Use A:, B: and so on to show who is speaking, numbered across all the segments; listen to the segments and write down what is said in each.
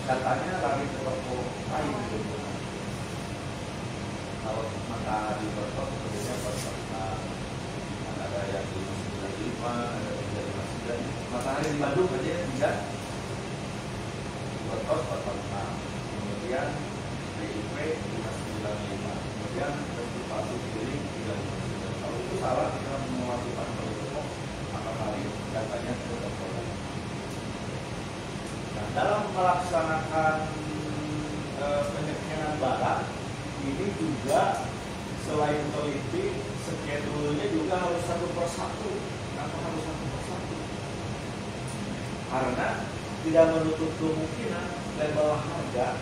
A: datanya lari ke toko lain gitu. Kalau matahari berkot kemudian berkot ada yang di 95, ada yang di 59. Matahari di Bandung aja bisa berkot 46. Kemudian BIP 595. Kemudian konsultasi piring 359. Kalau itu salah kita mewajibkan berkot maka lari datanya ke toko lain. Nah, dalam melaksanakan penyampaian barang ini juga selain teliti, schedule-nya juga harus satu persatu. Kenapa harus satu persatu? Karena tidak menutup kemungkinan label harga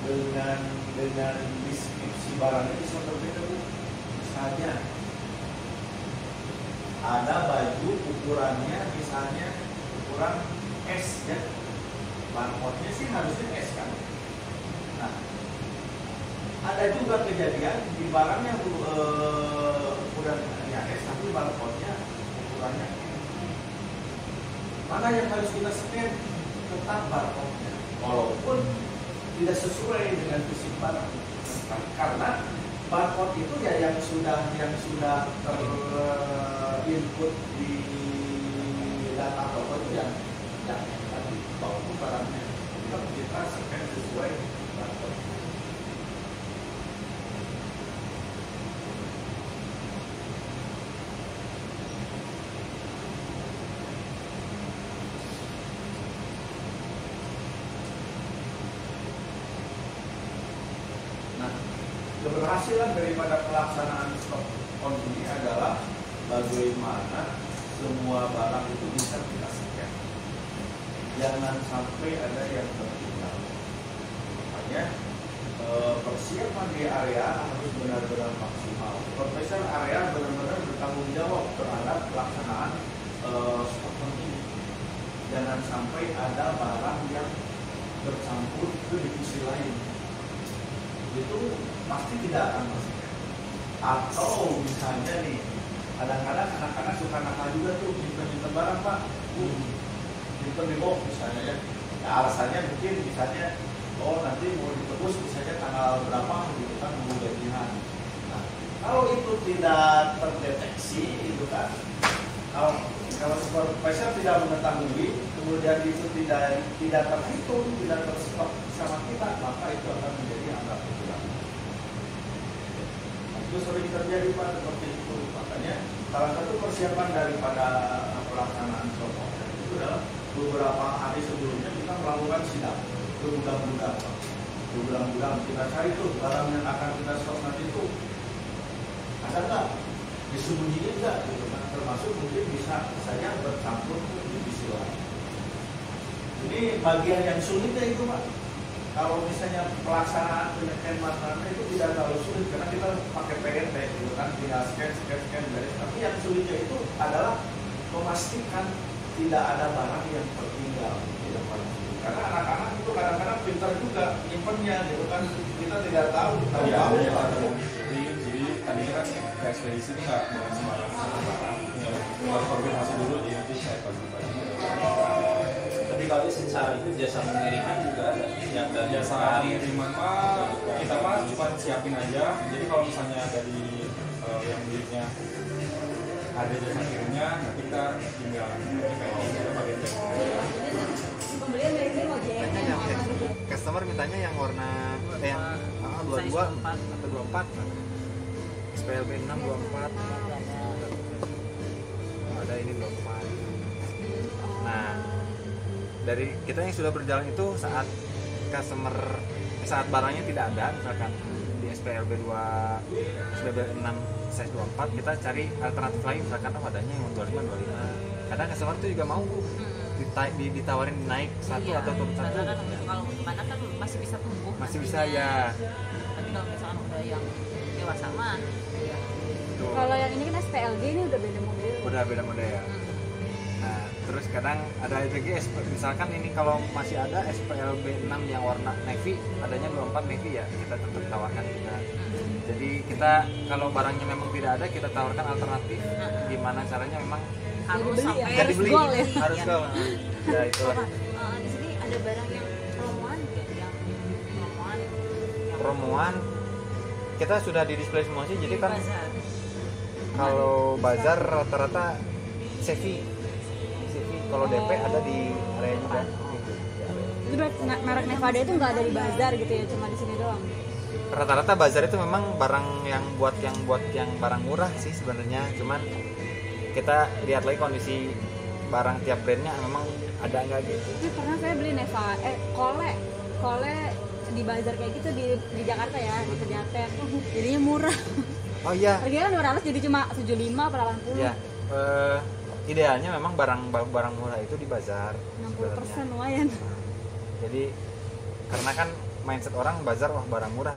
A: dengan deskripsi barangnya bisa berbeda, Bu. Misalnya ada baju ukurannya misalnya ukuran S ya. Barcode-nya sih harusnya S kan. Nah, ada juga kejadian di barangnya ukurannya S tapi barcode-nya ukurannya M. Mana yang harus kita scan? Tetap barcode-nya, walaupun tidak sesuai dengan fisik barang. Karena barcode itu ya yang sudah terinput di data toko itu yang tadi walaupun barangnya kita scan sesuai barcode. Keberhasilan daripada pelaksanaan stok on ini adalah bagaimana semua barang itu bisa kita scan. Jangan sampai ada yang tertinggal. Makanya persiapan di area harus benar-benar maksimal. Profesor area benar-benar bertanggung jawab terhadap pelaksanaan stok on ini. Jangan sampai ada barang yang bercampur ke divisi lain. Itu pasti tidak akan masuk. Atau misalnya nih, kadang-kadang anak-anak suka nakal juga tuh nyimpen barang, Pak. Nyimpen di box misalnya ya. Nah, alasannya mungkin misalnya nanti mau ditebus misalnya tanggal berapa gitu kan, mau gajian. Nah, kalau itu tidak terdeteksi itu kan, kalau supervisor tidak mengetahui, kemudian itu tidak terhitung, tidak terstok sama kita, maka itu akan menjadi angka kekurangan. Itu sering terjadi, Pak, seperti itu. Makanya salah satu persiapan daripada pelaksanaan stok itu adalah beberapa hari sebelumnya kita melakukan sidang ke gudang-gudang. Gudang-gudang kita cari tuh barang yang akan kita stok nanti itu ada nggak, disembunyiin nggak, gitu kan. Termasuk mungkin bisa saja bercampur ke divisi lain. Ini bagian yang sulitnya itu, Pak. Kalau misalnya pelaksanaan penyampaian makanan itu tidak terlalu sulit karena kita pakai PNT gitu kan, tinggal scan dari. Tapi yang sulitnya itu adalah memastikan tidak ada barang yang tertinggal di depan. Karena anak-anak itu kadang-kadang pintar juga nyimpennya gitu kan, kita tidak tahu.
B: Jadi tadinya kan ke ekspedisi ini nggak sembarangan barang, harus koordinasi dulu di nanti saya pagi-pagi.
C: Tapi kalau secara itu jasa pengiriman juga ada yang dari
B: jasa pengiriman mah kita mah cuma siapin aja. Jadi kalau misalnya dari yang miliknya ada jasa kirimnya, nanti kita tinggal bagian
D: pembelian dari ini ojek.
E: Customer mintanya yang warna yang 22 atau 24. SPLB 6 24. Ada ini 24. Nah, dari kita yang sudah berjalan itu saat barangnya tidak ada, misalkan di SPLB 6 size 24, kita cari alternatif lain, misalkan adanya yang 25. Kadang customer itu juga mau ditawarin naik satu atau turun satu.
D: Kan, kalau untuk anak kan masih bisa tumbuh.
E: Masih bisa ya.
D: Tapi kalau misalkan udah yang dewasa mah.
E: Ya.
F: Kalau yang ini kan SPLG ini udah beda model.
E: Udah beda model. Nah, terus kadang ada lagi misalkan ini kalau masih ada SPLB 6 yang warna navy, adanya 24 navy ya, kita tetap tawarkan juga. Jadi kita kalau barangnya memang tidak ada, kita tawarkan alternatif. Gimana caranya memang
D: Harus sampai
E: harus dibeli,
F: goal ya.
E: harus goal. Ya itulah.
D: di sini ada barang yang promoan nggak?
E: pertemuan kita sudah di display semua sih, jadi kan
D: Bazar.
E: kalau bazar rata-rata Sevi, kalau DP ada di area juga gitu.
F: Itu berarti merek Nevada itu nggak ada di bazar gitu ya, cuma di sini doang.
E: Rata-rata bazar itu memang barang yang buat yang barang murah sih sebenarnya, cuman kita lihat lagi kondisi barang tiap brandnya memang ada nggak gitu.
F: Tapi pernah saya beli kole di bazar kayak gitu di Jakarta ya, di Pejaten. Jadinya murah.
E: Oh iya.
F: Harganya kan 200 jadi cuma 75 atau 80.
E: Ya, idealnya memang barang murah itu di bazar
F: 60%
E: sebenarnya.
F: lumayan.
E: Jadi karena kan mindset orang bazar wah barang murah.